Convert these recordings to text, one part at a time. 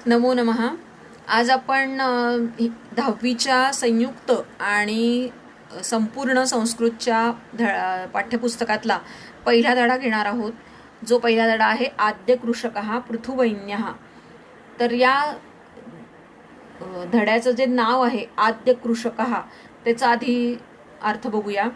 नमो नमः. आज आपण 10वीच्या संयुक्त आणि संपूर्ण संस्कृतच्या पाठ्यपुस्तकातला पहिला धडा घेणार आहोत. जो पहिला धडा आहे आद्य कृषकः पृथुवैन्यः. तर या धड्याचं जे नाव आहे आद्य कृषकः, त्याचा आधी अर्थ बघूया.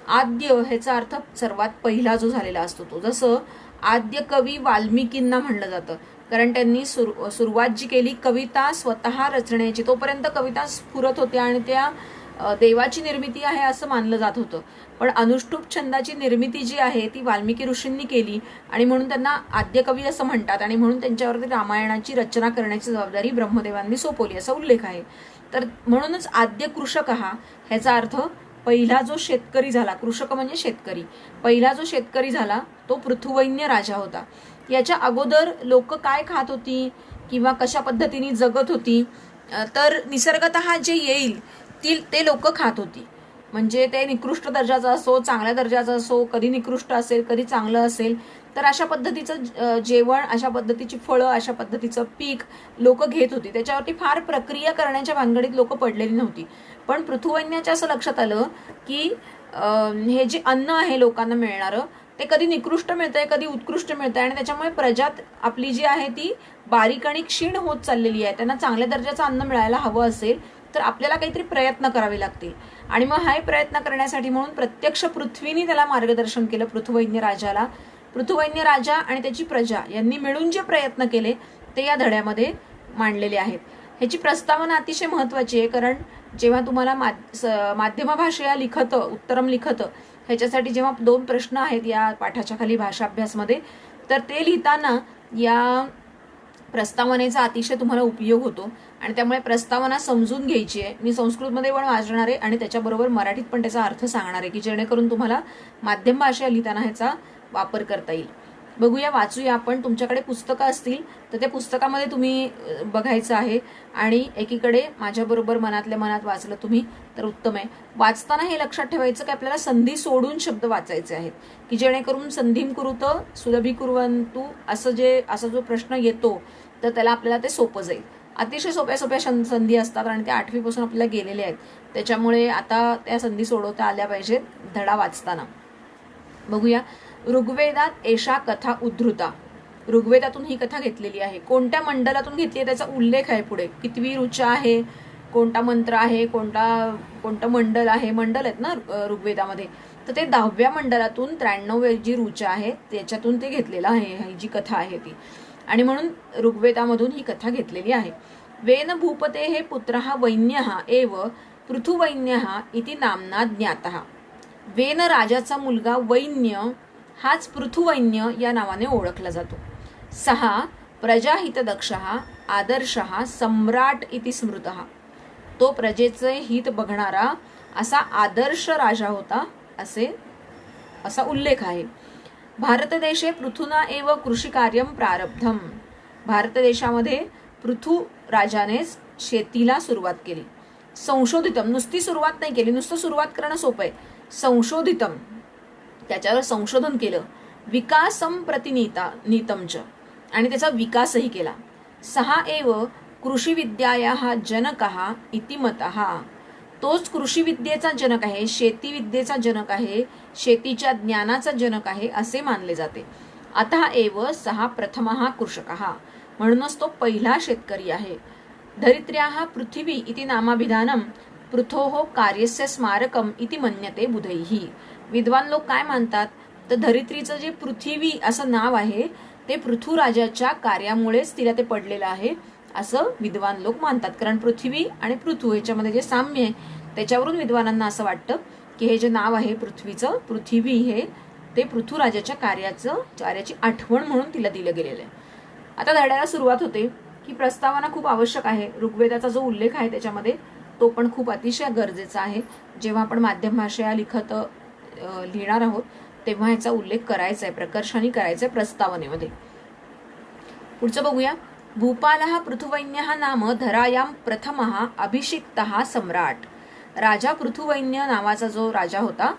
आद्य ह्याचा अर्थ सर्वात पहिला जो झालेला असतो तो. जसं आद्य कवी वाल्मिकींना म्हणलं जातं, कारण त्यांनी सुरुवात जी केली कविता स्वतः रचण्याची, तोपर्यंत कविता स्फुरत होत्या आणि त्या देवाची निर्मिती आहे असं मानलं जात होतं. पण अनुष्टुप छंदाची निर्मिती जी आहे ती वाल्मिकी ऋषींनी केली आणि म्हणून त्यांना आद्यकवी असं म्हणतात आणि म्हणून त्यांच्यावरती रामायणाची रचना करण्याची जबाबदारी ब्रह्मदेवांनी सोपवली असा उल्लेख आहे. तर म्हणूनच आद्य कृषकः ह्याचा अर्थ पहिला जो शेतकरी झाला, कृषक म्हणजे शेतकरी, पहिला जो शेतकरी झाला तो पृथुवैन्य राजा होता. याच्या अगोदर लोक काय खात होती किंवा कशा पद्धतीने जगत होती, तर निसर्गतः जे येईल ते लोक खात होती. म्हणजे ते निकृष्ट दर्जाचं असो, चांगल्या दर्जाचं असो, कधी निकृष्ट असेल कधी चांगलं असेल, तर अशा पद्धतीचं जेवण, अशा पद्धतीची फळं, अशा पद्धतीचं पीक लोक घेत होती. त्याच्यावरती फार प्रक्रिया करण्याच्या भानगडीत लोक पडलेली नव्हती. पण पृथुवैन्याच्या असं लक्षात आलं की हे जे अन्न आहे लोकांना मिळणारं ते कधी निकृष्ट मिळतंय कधी उत्कृष्ट मिळतंय आणि त्याच्यामुळे प्रजात आपली जी आहे ती बारीक आणि क्षीण होत चाललेली आहे. त्यांना चांगल्या दर्जाचं अन्न मिळायला हवं असेल तर आपल्याला काहीतरी प्रयत्न करावे लागतील. आणि मग हा प्रयत्न करण्यासाठी म्हणून प्रत्यक्ष पृथ्वीने त्याला मार्गदर्शन केलं पृथुवैन्य राजाला. पृथुवैन्य राजा आणि त्याची प्रजा यांनी मिळून जे प्रयत्न केले ते या धड्यामध्ये मांडलेले आहेत. ह्याची प्रस्तावना अतिशय महत्वाची आहे, कारण जेव्हा तुम्हाला माध्यम भाषा लिखत, उत्तरम लिखत ह्याच्यासाठी जेव्हा 2 प्रश्न आहेत या पाठाच्या खाली भाषाभ्यासमध्ये, तर ते लिहिताना या प्रस्तावनेचा अतिशय तुम्हाला उपयोग होतो आणि त्यामुळे प्रस्तावना समजून घ्यायची आहे. मी संस्कृतमध्ये पण वाचणार आहे आणि त्याच्याबरोबर मराठीत पण त्याचा अर्थ सांगणार आहे की जेणेकरून तुम्हाला माध्यम भाषा लिहिताना ह्याचा वापर करता येईल. बघूया, वाचूया आपण. तुमच्याकडे पुस्तकं असतील तर त्या पुस्तकामध्ये तुम्ही बघायचं आहे आणि एकीकडे माझ्याबरोबर मनातल्या मनात वाचलं तुम्ही तर उत्तम आहे. वाचताना हे लक्षात ठेवायचं की आपल्याला संधी सोडून शब्द वाचायचे आहेत, की जेणेकरून संधीम कुरुत सुलभी कुर्वन्तु असा जो प्रश्न येतो तर त्याला आपल्याला ते सोपं जाईल. अतिशय सोप्या सोप्या संधी असतात आणि त्या 8वी पासून आपल्याला गेलेल्या आहेत, त्याच्यामुळे आता त्या संधी सोडवता आल्या पाहिजेत धडा वाचताना. बघूया, ऋग्वेदात एषा कथा उद्धृता. ऋग्वेदातून ही कथा घेतलेली आहे. कोणत्या मंडलातून घेतली आहे त्याचा उल्लेख आहे पुढे. कितवी ऋचा आहे, कोणता मंत्र आहे, कोणतं मंडल आहे, मंडल आहेत ना ऋग्वेदामध्ये, तर ते 10व्या मंडलातून 93 जी ऋचा आहे त्याच्यातून ते घेतलेलं आहे ही जी कथा आहे ती. आणि म्हणून ऋग्वेदामधून ही कथा घेतलेली आहे. वेन भूपते हे पुत्रः वैन्यः एव पृथुवैन्यः इति नामना ज्ञातः. वेन राजाचा मुलगा वैन्य हाच पृथुवैन्य या नावाने ओळखला जातो. सहा प्रजाहितदक्षः आदर्शः सम्राट इति स्मृतः. तो प्रजेचे हित बघणारा असा आदर्श राजा होता असा उल्लेख आहे. भारत देशे पृथुना एव कृषी कार्यम प्रारब्धम. भारत देशामध्ये पृथु राजानेच शेतीला सुरुवात केली. संशोधितम, नुसती सुरुवात नाही केली, नुसतं सुरुवात करणं सोपं आहे. संशोधितम, त्याच्यावर संशोधन केलं. विकासम प्रतिनीतमच, आणि त्याचा विकासही केला. सहा एव कृषी विद्यायाः जनकः इति मतः. तोच कृषी विद्येचा जनक आहे, शेती विद्येचा जनक आहे, शेतीच्या ज्ञानाचा जनक आहे असे मानले जाते. अतः एव सहा प्रथमः कृषकः, म्हणूनच तो पहिला शेतकरी आहे. धरित्र्याः पृथिवी इति नामाभिधानम पृथोः कार्यस्य स्मारकम इति मन्यते बुधैः. विद्वान लोक काय मानतात तर धरित्रीचं जे पृथ्वी असं नाव आहे ते पृथुराजाच्या कार्यामुळेच तिला ते पडलेलं आहे असं विद्वान लोक मानतात. कारण पृथ्वी आणि पृथु ह्याच्यामध्ये जे साम्य आहे त्याच्यावरून विद्वानांना असं वाटतं की हे जे नाव आहे पृथ्वीचं, पृथ्वी हे ते पृथुराजाच्या कार्याची आठवण म्हणून तिला दिलं गेलेलं आहे. आता धड्याला सुरुवात होते की प्रस्तावना खूप आवश्यक आहे. ऋग्वेदाचा जो उल्लेख आहे त्याच्यामध्ये तो पण खूप अतिशय गरजेचा आहे. जेव्हा आपण माध्यम भाषा लिखत लिहिणार आहोत तेव्हा ह्याचा उल्लेख करायचा आहे, प्रकर्षाने करायचा आहे प्रस्तावनेमध्ये. पुढचं बघूया. भूपालः पृथुवैन्यः नाम धरायां प्रथमः अभिषिक्तः सम्राट. राजा पृथुवैन्य नावाचा जो राजा होता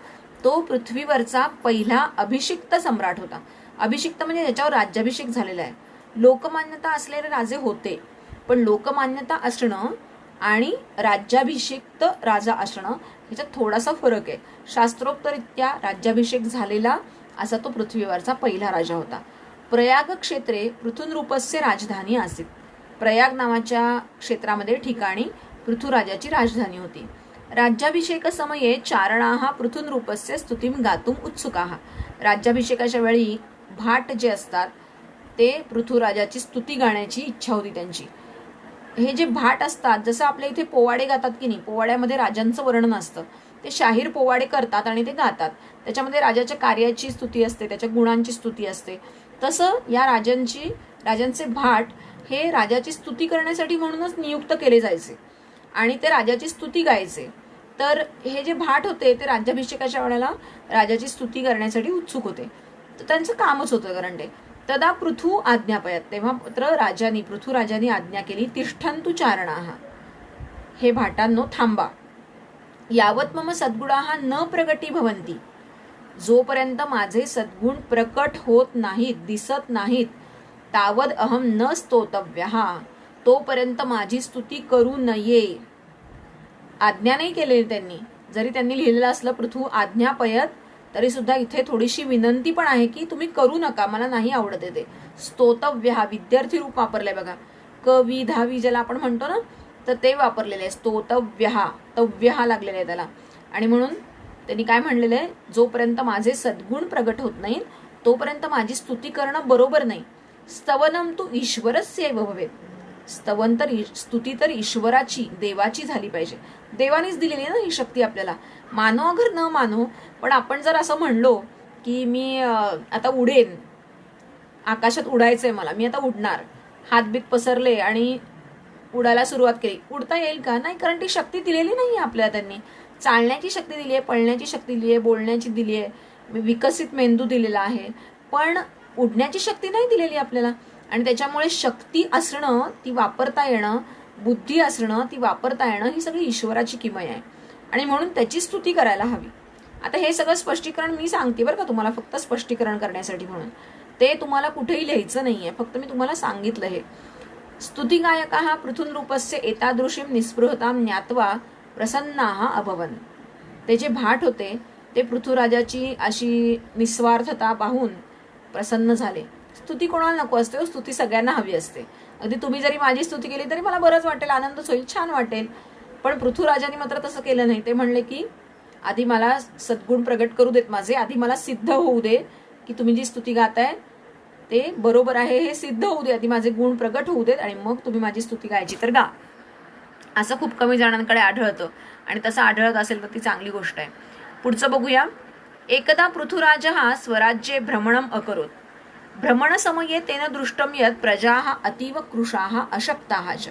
तो पृथ्वीवरचा पहिला अभिषिक्त सम्राट होता. अभिषिक्त म्हणजे ज्याच्यावर राज्याभिषेक झालेला आहे. लोकमान्यता असलेले राजे होते, पण लोकमान्यता असणं आणि राज्याभिषेक्त राजा असणं ह्याच्यात थोडासा फरक आहे. शास्त्रोक्तरित्या राज्याभिषेक झालेला असा तो पृथ्वीवरचा पहिला राजा होता. प्रयाग क्षेत्रे पृथुनरूपस्य राजधानी आसीत. प्रयाग नावाच्या क्षेत्रामध्ये ठिकाणी पृथुराजाची राजधानी होती. राज्याभिषेक समये चारणाः पृथुनरूपस्य स्तुतिं गातुम उत्सुकाः. राज्याभिषेकाच्या वेळी भाट जे असतात ते पृथुराजाची स्तुती गाण्याची इच्छा होती त्यांची. हे जे भाट असतात, जसं आपल्या इथे पोवाडे गातात की नाही, पोवाड्यामध्ये राजांचं वर्णन असतं, ते शाहीर पोवाडे करतात आणि ते गातात. त्याच्यामध्ये राजाच्या कार्याची स्तुती असते, त्याच्या गुणांची स्तुती असते. तसं या राजांचे भाट हे राजाची स्तुती करण्यासाठी म्हणूनच नियुक्त केले जायचे आणि ते राजाची स्तुती गायचे. तर हे जे भाट होते ते राज्याभिषेकाच्या वेळेला राजाची स्तुती करण्यासाठी उत्सुक होते. तर त्यांचं कामच होतं कारण ते. तदा पृथू आज्ञापयत. तेव्हा पृथुराजांनी आज्ञा केली, तिष्ठन्तु चारणाः. हे भाटांनो थांबा. यावत मम सद्गुणाः न प्रगटी भवन्ति. जोपर्यंत माझे सद्गुण प्रकट होत नाहीत, दिसत नाहीत, तावद अहम न स्तोतव्यः. तोपर्यंत माझी स्तुती करू नये. आज्ञा नाही केलेली त्यांनी. जरी त्यांनी लिहिलेलं असलं पृथू आज्ञापयत, तरी सुद्धा इथे थोडीशी विनंती पण आहे की तुम्ही करू नका, मला नाही आवडत ते. स्तोतव्यः विद्यार्थी रूप वापरलंय बघा. कवी धावी ज्याला आपण म्हणतो ना, तर ते वापरलेले आहे. स्तोतव्यः, तव्यः लागलेले आहे त्याला. आणि म्हणून त्यांनी काय म्हणलेलं आहे, जोपर्यंत माझे सद्गुण प्रगट होत नाहीत तोपर्यंत माझी स्तुती करणं बरोबर नाही. स्तवनम तू ईश्वरस्यैव भवेत्. स्तुती तर ईश्वराची, देवाची झाली पाहिजे. देवानीच दिलेली आहे ना ही शक्ती आपल्याला. मानो अगर न मानो, पण आपण जर असं म्हणलो की मी आता उडेन, आकाशात उडायचंय मला, मी आता उडणार, हातबीत पसरले आणि उडायला सुरुवात केली, उडता येईल का? नाही, कारण ती शक्ती दिलेली नाही आपल्याला. त्यांनी चालण्याची शक्ती दिली आहे, पळण्याची शक्ती दिली आहे, बोलण्याची दिली आहे, विकसित मेंदू दिलेला आहे, पण उडण्याची शक्ती नाही दिलेली आपल्याला. आणि त्याच्यामुळे शक्ती असणं, ती वापरता येणं, बुद्धी असणं, ती वापरता येणं, ही सगळी ईश्वराची किमया आहे आणि म्हणून त्याची स्तुती करायला हवी. आता हे सगळं स्पष्टीकरण मी सांगते बरं का तुम्हाला, फक्त स्पष्टीकरण करण्यासाठी म्हणून. ते तुम्हाला कुठेही लिहायचं नाहीये, फक्त मी तुम्हाला सांगितलं हे. स्तुतिगायकाः पृथुनरूपस्य एतादृशीं निस्पृहतां ज्ञात्वा प्रसन्नाः अभवन्. ते जे भाट होते ते पृथुराजाची अशी निस्वार्थता पाहून प्रसन्न झाले. स्तुती कोणाला नको असते, स्तुती सगळ्यांना हवी असते. अगदी तुम्ही जरी माझी स्तुती केली तरी मला बरंच वाटेल, आनंदच होईल, छान वाटेल. पण पृथुराजांनी मात्र तसं केलं नाही. ते म्हणले की आधी मला सद्गुण प्रगट करू देत माझे, आधी मला सिद्ध होऊ दे की तुम्ही जी स्तुती गाताय ते बरोबर आहे, हे सिद्ध होऊ दे, आधी माझे गुण प्रगट होऊ देत आणि मग तुम्ही माझी स्तुती गायची तर गा. असं खूप कमी जणांकडे आढळतं आणि तसं आढळत असेल तर ती चांगली गोष्ट आहे. पुढचं बघूया. एकदा पृथुराजः स्वराज्ये भ्रमणम अकरोत्. भ्रमणसमये तेन दृष्टम यत् प्रजाः अतीव कृशाः अशक्ताः च.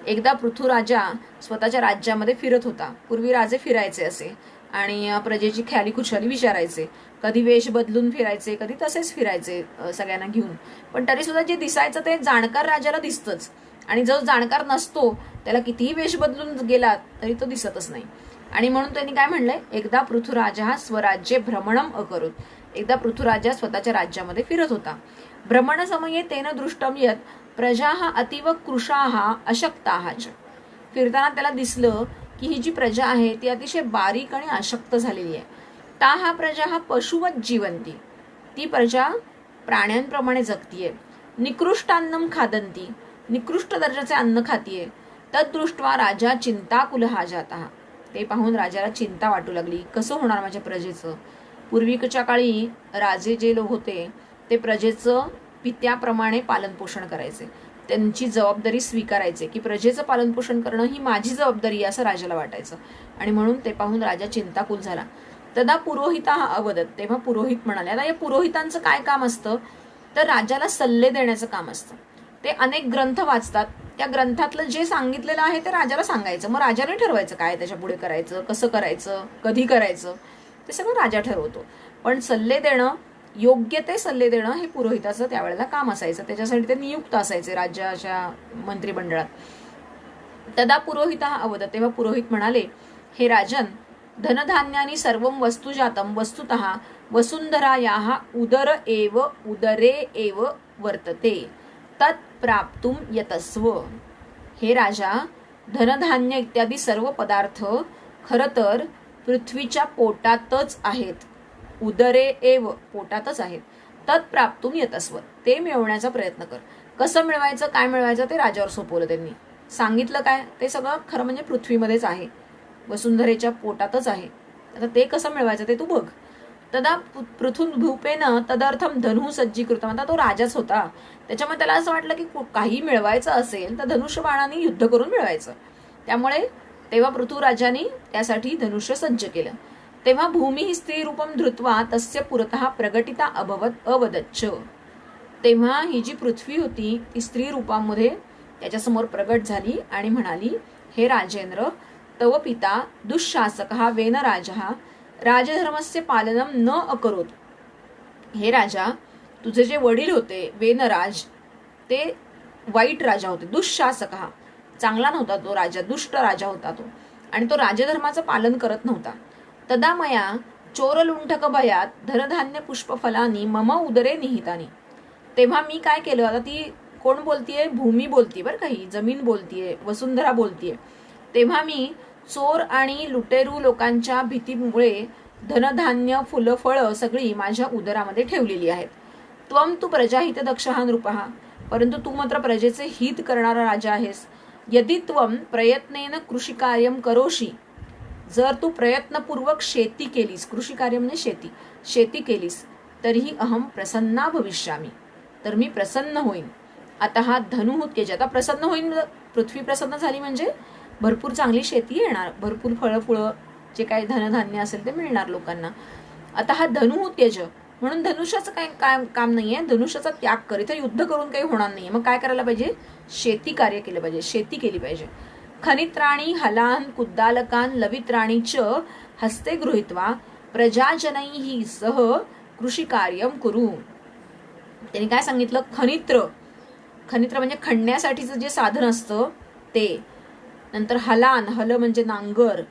एकदा पृथुराजा स्वतःच्या राज्यामध्ये फिरत होता. पूर्वी राजे फिरायचे असे आणि प्रजेची ख्याली खुशाली विचारायचे. कधी वेश बदलून फिरायचे, कधी तसेच फिरायचे सगळ्यांना घेऊन. पण तरी सुद्धा जे दिसायचं ते जाणकार राजाला दिसतंच आणि जो जाणकार नसतो त्याला कितीही वेश बदलून गेला तरी तो दिसतच नाही. आणि म्हणून त्यांनी काय म्हणलंय, एकदा पृथुराजः स्वराज्ये भ्रमणम अकरोत्. एकदा पृथुराजा स्वतःच्या राज्यामध्ये फिरत होता. भ्रमण समये तेन दृष्टम यत् प्रजाः अतीव कृशाः अशक्ताः च. फिरताना त्याला दिसलं की ही जी प्रजा आहे ती अतिशय बारीक आणि अशक्त झालेली आहे. ताः प्रजाः पशुवत जीवन्ति. ती प्रजा प्राण्यांप्रमाणे जगतीये. निकृष्टान्नम खादन्ति. निकृष्ट दर्जाचे अन्न खातीये. तद्दृष्ट्वा राजा चिंताकुलः जातः. ते पाहून राजाला चिंता वाटू लागली, कसं होणार माझ्या प्रजेचं. पूर्वीच्या काळी राजे जे लोक होते ते प्रजेचं पित्याप्रमाणे पालनपोषण करायचे. त्यांची जबाबदारी स्वीकारायचे की प्रजेचं पालनपोषण करणं ही माझी जबाबदारी आहे असं राजाला वाटायचं. आणि म्हणून ते पाहून राजा चिंताकुल झाला. तदा पुरोहिताः अवदत्. तेव्हा पुरोहित म्हणाले. आता या पुरोहितांचं काय काम असतं तर राजाला सल्ले देण्याचं काम असतं. ते अनेक ग्रंथ वाचतात, त्या ग्रंथातलं जे सांगितलेलं आहे ते राजाला सांगायचं. मग राजाने ठरवायचं काय त्याच्या पुढे करायचं, कसं करायचं, कधी करायचं, ते सगळं राजा ठरवतो. पण सल्ले देणं, योग्य ते सल्ले देणं हे पुरोहिताचं त्यावेळेला काम असायचं. त्याच्यासाठी ते नियुक्त असायचे राज्याच्या मंत्रिमंडळात. तदा पुरोहितः अवदत्. तेव्हा पुरोहित म्हणाले, हे राजन, धनधान्यानी सर्वं वस्तुजातं वस्तुतः वसुंधरायाः उदरे एव वर्तते तत् प्राप्तुम यतस्व. हे राजा, धनधान्य इत्यादी सर्व पदार्थ खरं तर पृथ्वीच्या पोटातच आहेत. उदरे एव, पोटातच आहेत. तत्प्राप्तुम यतस्व, ते मिळवण्याचा प्रयत्न कर. कसं मिळवायचं, काय मिळवायचं ते राजावर सोपवलं त्यांनी. सांगितलं काय, ते सगळं खरं म्हणजे पृथ्वीमध्येच आहे, वसुंधरेच्या पोटातच आहे. आता ते कसं मिळवायचं ते तू बघ. तदा पृथुभूपेन तदर्थम धनु सज्जीकृतम. आता तो राजाच होता, त्याच्यामुळे त्याला असं वाटलं की काही मिळवायचं असेल तर धनुष्यबाणाने युद्ध करून मिळवायचं. त्यामुळे तेव्हा पृथुराजाने त्यासाठी धनुष्य सज्ज केलं. तेव्हा भूमी ही स्त्री रूपम धृत्वा तस्य पुरतः प्रगटिता अभवत अवदच्च. तेव्हा ही जी पृथ्वी होती ती स्त्री रूपामध्ये त्याच्यासमोर प्रगट झाली आणि म्हणाली, हे राजेंद्र, तव पिता दुःशासकः वेनराजः राजधर्मस्य पालनम न अकरोत. हे राजा, तुझे जे वडील होते वेनराज ते वाईट राजा होते. दुःशासकः, चांगला नव्हता तो राजा, दुष्ट राजा होता तो, आणि तो राजधर्माचं पालन करत नव्हता. तदा मया चोरलुंठक भयात धनधान्य पुष्पफलानी मम उदरे निहितानी. तेव्हा मी काय केलं, आता ती कोण बोलतीये, भूमी बोलतीये बरं, काही जमीन बोलतीये, वसुंधरा बोलतीये. तेव्हा मी चोर आणि लुटेरू लोकांच्या भीतीमुळे धनधान्य फुलफळं सगळी माझ्या उदरामध्ये ठेवलेली आहेत. त्वम तू प्रजाहित दक्षहा नृपहा, परंतु तू मात्र प्रजेचे हित करणारा राजा आहेस. यदि त्वम प्रयत्नेन कृषी कार्यम करोशी, जर तू प्रयत्नपूर्वक शेती केलीस, कृषी कार्य म्हणजे शेती, शेती केलीस, तरीही अहम प्रसन्ना भविष्यामी, तर मी प्रसन्न होईन. आता हा धनुहूत केज, आता प्रसन्न होईन, पृथ्वी प्रसन्न झाली म्हणजे भरपूर चांगली शेती येणार, भरपूर फळं जे काही धनधान्य असेल ते मिळणार लोकांना. आता हा धनुहूत त्यज, म्हणून धनुष्याचं काही काम नाहीये, धनुष्याचा त्याग कर. इथं युद्ध करून काही होणार नाहीये. मग काय करायला पाहिजे, शेती कार्य केलं पाहिजे, शेती केली पाहिजे. खनित्राणी हलान कुद्दालकान लवित्राणीच हस्ते गृहीत्वा प्रजाजनैहि सह कृषी कार्यम करू. त्यांनी काय सांगितलं, खनित्र म्हणजे खणण्यासाठीचं जे साधन असतं ते, नंतर हलान, हल म्हणजे नांगर,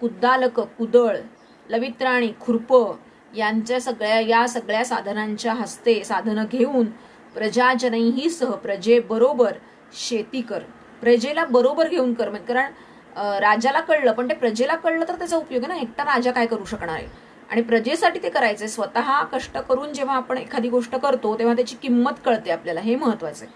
कुद्दालक कुदळ, लवित्राणी खुरप, या सगळ्या साधनांच्या हस्ते साधनं घेऊन प्रजाजनैहि सह, प्रजेबरोबर शेती कर. प्रजेला बरोबर घेऊन कर, कारण राजाला कळलं पण ते प्रजेला कळलं तर त्याचा उपयोग आहे ना. एकटा राजा काय करू शकणार आहे, आणि प्रजेसाठी ते करायचंय. स्वतः कष्ट करून जेव्हा आपण एखादी गोष्ट करतो तेव्हा त्याची किंमत कळते आपल्याला, हे महत्वाचं आहे.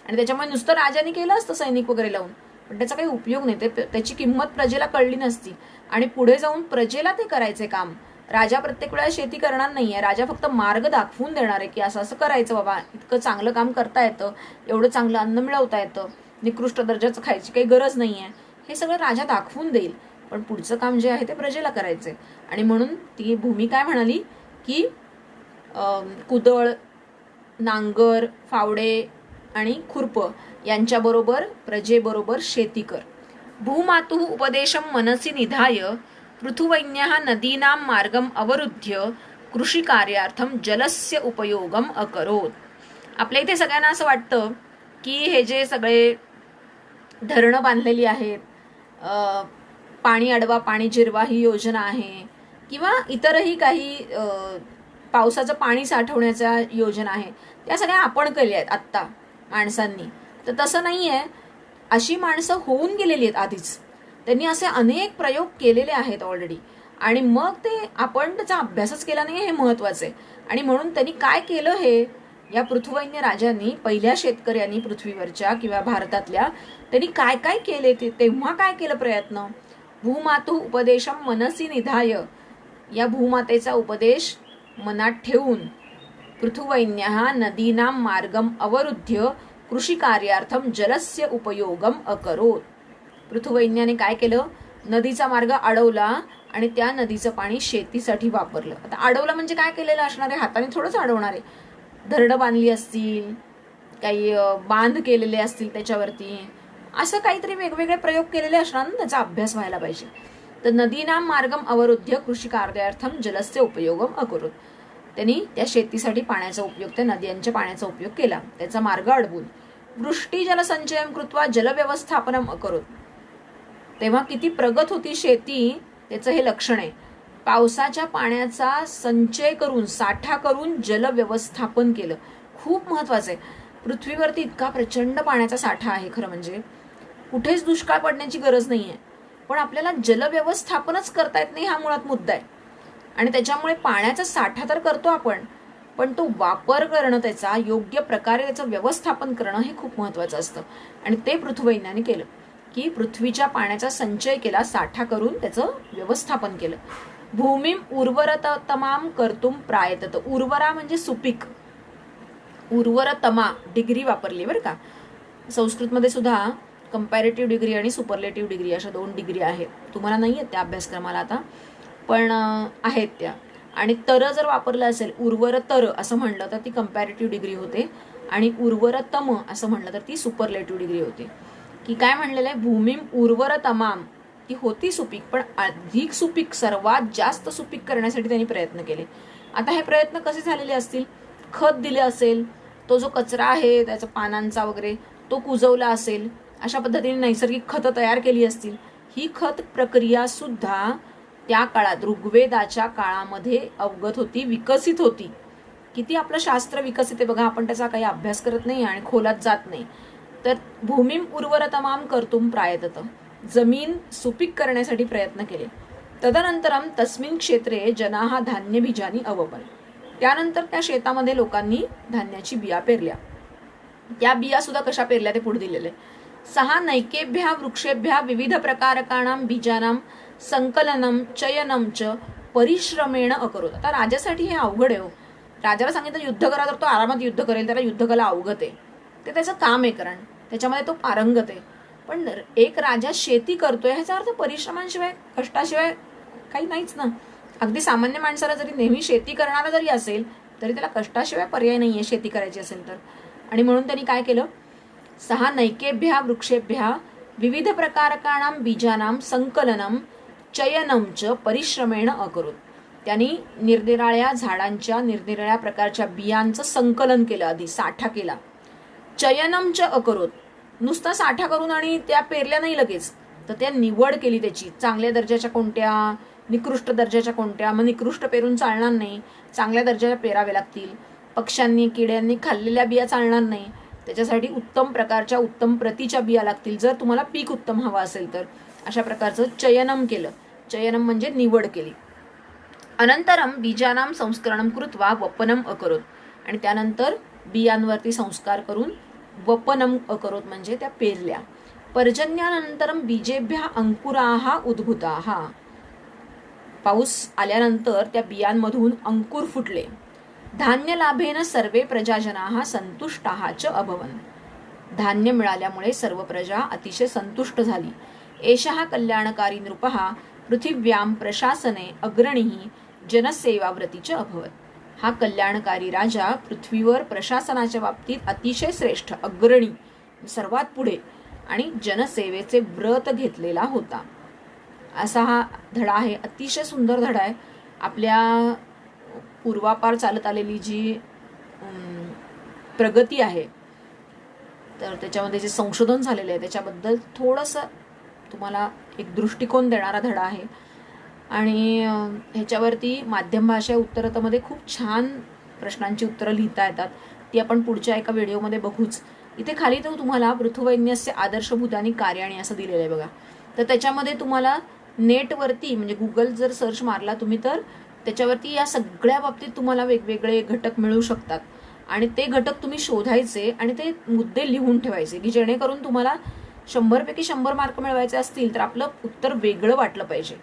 आणि त्याच्यामुळे नुसतं राजाने केलं असतं सैनिक वगैरे लावून, पण त्याचा काही उपयोग नाही. त्याची किंमत प्रजेला कळली नसती, आणि पुढे जाऊन प्रजेला ते करायचे काम. राजा प्रत्येक वेळा शेती करणार नाहीये, राजा फक्त मार्ग दाखवून देणार आहे की असं असं करायचं बाबा, इतकं चांगलं काम करता येतं, एवढं चांगलं अन्न मिळवता येतं, निकृष्ट दर्जाचं खायची काही गरज नाहीये, हे सगळं राजा दाखवून देईल. पण पुढचं काम जे आहे ते प्रजेला करायचंय. आणि म्हणून ती भूमी काय म्हणाली की कुदळ, नांगर, फावडे आणि खुरप यांच्याबरोबर प्रजेबरोबर शेती कर. भूमातु उपदेशम मनसी निधाय पृथुवैन्यः नदीनां मार्गम अवरुद्ध्य कृषी कार्यार्थम जलस्य उपयोगम अकरोत. आपल्या इथे सगळ्यांना असं वाटतं की हे जे सगळे धरणं बांधलेली आहेत, पाणी अडवा पाणी जिरवा ही योजना आहे, किंवा इतरही काही पावसाचं पाणी साठवण्याच्या योजना आहे, त्या सगळ्या आपण केल्या आहेत आत्ता माणसांनी. तर तसं नाहीये, अशी माणसं होऊन गेलेली आहेत आधीच, त्यांनी असे अनेक प्रयोग केलेले आहेत ऑलरेडी, आणि मग ते आपण त्याचा अभ्यासच केला नाही, हे महत्वाचं आहे. आणि म्हणून त्यांनी काय केलं, हे या पृथुवैन्य राजांनी, पहिल्या शेतकऱ्यांनी पृथ्वीवरच्या किंवा भारतातल्या, त्यांनी काय काय केले, तेव्हा काय केलं प्रयत्न. भूमातु उपदेशम मनसी निधाय, या भूमातेचा उपदेश मनात ठेवून पृथुवैन्यः नदीनां मार्गम अवरुद्ध्य कृषी कार्यार्थम जलस्य उपयोगम अकरोत. पृथुवैन्याने काय केलं, नदीचा मार्ग अडवला आणि त्या नदीचं पाणी शेतीसाठी वापरलं. आता अडवलं म्हणजे काय केलेलं असणार आहे, हाताने थोडंच अडवणार आहे. धरणं बांधली असतील, काही बांध केलेले असतील त्याच्यावरती, असं काहीतरी वेगवेगळे प्रयोग केलेले असणार ना, त्याचा अभ्यास व्हायला पाहिजे. तर नदीनां मार्गम अवरुद्ध्य कृषी कार्यार्थम जलस्य उपयोगम अकरोत. त्यांनी त्या शेतीसाठी पाण्याचा उपयोग, त्या नद्यांच्या पाण्याचा उपयोग केला, त्याचा मार्ग अडवून. वृष्टी जलसंचयम कृत्वा जलव्यवस्थापनम अकरोत. तेव्हा किती प्रगत होती शेती, त्याचं हे लक्षण आहे. पावसाच्या पाण्याचा संचय करून, साठा करून जलव्यवस्थापन केलं. खूप महत्वाचं आहे. पृथ्वीवरती इतका प्रचंड पाण्याचा साठा आहे खरं म्हणजे, कुठेच दुष्काळ पडण्याची गरज नाही आहे, पण आपल्याला जलव्यवस्थापनच करता येत नाही, हा मुळात मुद्दा आहे. आणि त्याच्यामुळे पाण्याचा साठा तर करतो आपण, पण तो वापर करणं, त्याचा योग्य प्रकारे त्याचं व्यवस्थापन करणं हे खूप महत्त्वाचं असतं. आणि ते पृथ्वीवैज्ञाने केलं, की पृथ्वीच्या पाण्याचा संचय केला, साठा करून त्याचं व्यवस्थापन केलं. भूमीम उर्वरतमाम कर्तुम प्रायतत. उर्वरा म्हणजे सुपीक, उर्वरतमा डिग्री वापरली बरं का. संस्कृतमध्ये सुद्धा कंपॅरेटिव्ह डिग्री आणि सुपरलेटिव्ह डिग्री अशा 2 डिग्री आहेत. तुम्हाला नाही आहेत त्या अभ्यासक्रमाला आता, पण आहेत त्या. आणि तर जर वापरलं असेल, उर्वरतर असं म्हणलं तर ती कंपॅरेटिव्ह डिग्री होते, आणि उर्वरतम असं म्हणलं तर ती सुपरलेटिव्ह डिग्री होते. की काय म्हणलेलं आहे, भूमीम उर्वरतमाम, ती होती सुपीक, पण अधिक सुपीक, सर्वात जास्त सुपीक करण्यासाठी त्यांनी प्रयत्न केले. आता हे प्रयत्न कसे झालेले असतील, खत दिले असेल, तो जो कचरा आहे त्याचा पानांचा वगैरे तो कुजवला असेल, अशा पद्धतीने नैसर्गिक खतं तयार केली असतील. ही खत प्रक्रिया सुद्धा त्या काळात ऋग्वेदाच्या काळामध्ये अवगत होती, विकसित होती. किती आपलं शास्त्र विकसित आहे बघा, आपण त्याचा काही अभ्यास करत नाही आणि खोलात जात नाही. तर भूमीम उर्वरतमाम कर्तुम प्रायतत, जमीन सुपीक करण्यासाठी प्रयत्न केले. तदनंतरम तस्मिन क्षेत्रे जनाहा धान्य बीजानी अवपन. त्यानंतर त्या शेतामध्ये लोकांनी धान्याची बिया पेरल्या. त्या बिया सुद्धा कशा पेरल्या ते पुढे दिलेले. 6 नैकेभ्या वृक्षेभ्या विविध प्रकारकाणाम बीजानाम संकलनम चयनम च परिश्रमेण अकरोत. आता राजासाठी हे अवघड आहे. राजाला सांगितलं युद्ध करा तर तो आरामात युद्ध करेल, त्याला युद्धकला अवगत आहे, ते त्याचं काम आहे, कारण त्याच्यामध्ये तो पारंगत आहे. पण एक राजा शेती करतोय ह्याचा अर्थ परिश्रमांशिवाय, कष्टाशिवाय काही नाहीच ना. अगदी सामान्य माणसाला जरी नेहमी शेती करणारा जरी असेल तरी त्याला कष्टाशिवाय पर्याय नाहीये शेती करायची असेल तर. आणि म्हणून त्यांनी काय केलं, 6 नैकेभ्या वृक्षेभ्या विविध प्रकारकाणाम बीजानाम संकलनम चयनम च परिश्रमेण अकरोत. त्यांनी निरनिराळ्या झाडांच्या निरनिराळ्या प्रकारच्या बियांचं संकलन केलं, आधी साठा केला. चयनम च अकरोत, नुसता साठा करून आणि त्या पेरल्या नाही लगेच, तर त्या निवड केली त्याची, चांगल्या दर्जाच्या कोणत्या, निकृष्ट दर्जाच्या कोणत्या. मग निकृष्ट पेरून चालणार नाही, चांगल्या दर्जाच्या पेराव्या लागतील. पक्ष्यांनी किड्यांनी खाल्लेल्या बिया चालणार नाही, त्याच्यासाठी उत्तम प्रकारच्या उत्तम प्रतीच्या बिया लागतील, जर तुम्हाला पीक उत्तम हवा असेल तर. अशा प्रकारचं चयनम केलं. चयनम म्हणजे निवड केली. अनंतरम बीजानाम संस्करणम कृत्वा वपनम अकरोत, आणि त्यानंतर बियांवरती संस्कार करून वपनम अकरोत म्हणजे त्या पेरल्या. पर्जन्यानंतरम बीजेभ्या अंकुराहा उद्भूताहा, पाऊस आल्यानंतर त्या बियांमधून अंकुर फुटले. धान्य लाभेन सर्वे प्रजाजनाः संतुष्टाः च अभवन्, धान्य मिळाल्यामुळे सर्व प्रजा अतिशय संतुष्ट झाली. एषः कल्याणकारी नृपः पृथिव्यां प्रशासने अग्रणीः जनसेवाव्रती च अभवत्. हा कल्याणकारी राजा पृथ्वीवर प्रशासनाच्या बाबतीत अतिशय श्रेष्ठ, अग्रणी, सर्वात पुढे, आणि जनसेवेचे व्रत घेतलेला होता. असा हा धडा आहे. अतिशय सुंदर धडा आहे. आपल्या पूर्वापार चालत आलेली जी प्रगती आहे, तर त्याच्यामध्ये जे संशोधन झालेलं आहे त्याच्याबद्दल थोडंसं तुम्हाला एक दृष्टिकोन देणारा धडा आहे. आणि ह्याच्यावरती माध्यम भाषा उत्तरतामध्ये खूप छान प्रश्नांची उत्तरं लिहिता येतात. ती आपण पुढच्या एका व्हिडिओमध्ये बघूच. इथे खाली तो तुम्हाला पृथ्वीवैज्ञस्य आदर्शभूतानी कार्याणी असं दिलेलं आहे बघा. तर त्याच्यामध्ये तुम्हाला नेटवरती म्हणजे गुगल जर सर्च मारला तुम्ही तर त्याच्यावरती या सगळ्या बाबतीत तुम्हाला वेगवेगळे घटक मिळू शकतात. आणि ते घटक तुम्ही शोधायचे आणि ते मुद्दे लिहून ठेवायचे, की जेणेकरून तुम्हाला 100पैकी 100 मार्क मिळवायचे असतील तर आपलं उत्तर वेगळं वाटलं पाहिजे.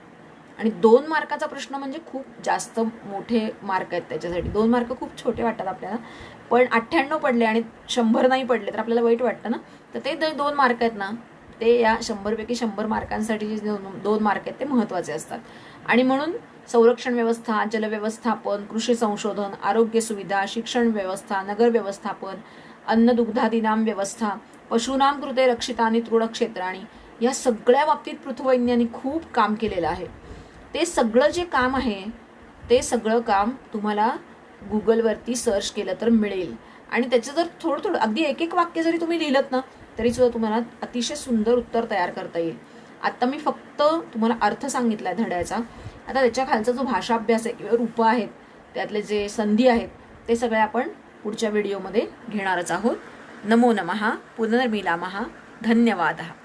आणि 2 मार्काचा प्रश्न म्हणजे खूप जास्त मोठे मार्क आहेत त्याच्यासाठी. 2 मार्क खूप छोटे वाटतात आपल्याला, पण 98 पडले आणि 100 नाही पडले तर आपल्याला वाईट वाटतं ना. तर ते 2 मार्क आहेत ना, ते या 100पैकी 100 मार्कांसाठी जे 2 मार्क आहेत ते महत्त्वाचे असतात. आणि म्हणून संरक्षण व्यवस्था, जलव्यवस्थापन, कृषी संशोधन, आरोग्य सुविधा, शिक्षण व्यवस्था, नगर व्यवस्थापन, अन्न दुग्धादीनाम व्यवस्था, पशूनाम कृते रक्षितानि तृणक्षेत्राणी, या सगळ्या बाबतीत पृथ्वीवैज्ञानिक खूप काम केलेलं आहे. ते सगळं जे काम आहे ते सगळं काम तुम्हाला गुगलवरती सर्च केलं तर मिळेल. आणि त्याचं जर थोडं थोडं अगदी एक वाक्य जरी तुम्ही लिहिलं ना तरी सुद्धा तुम्हाला अतिशय सुंदर उत्तर तयार करता येईल. आता मी फक्त तुम्हाला अर्थ सांगितला आहे धड्याचा. आता त्याच्या खालचा जो भाषाभ्यास आहे किंवा रूपं आहेत, त्यातले जे संधी आहेत ते सगळे आपण पुढच्या व्हिडिओमध्ये घेणारच आहोत. नमो नमः, पुनर्मिलामः, धन्यवादः.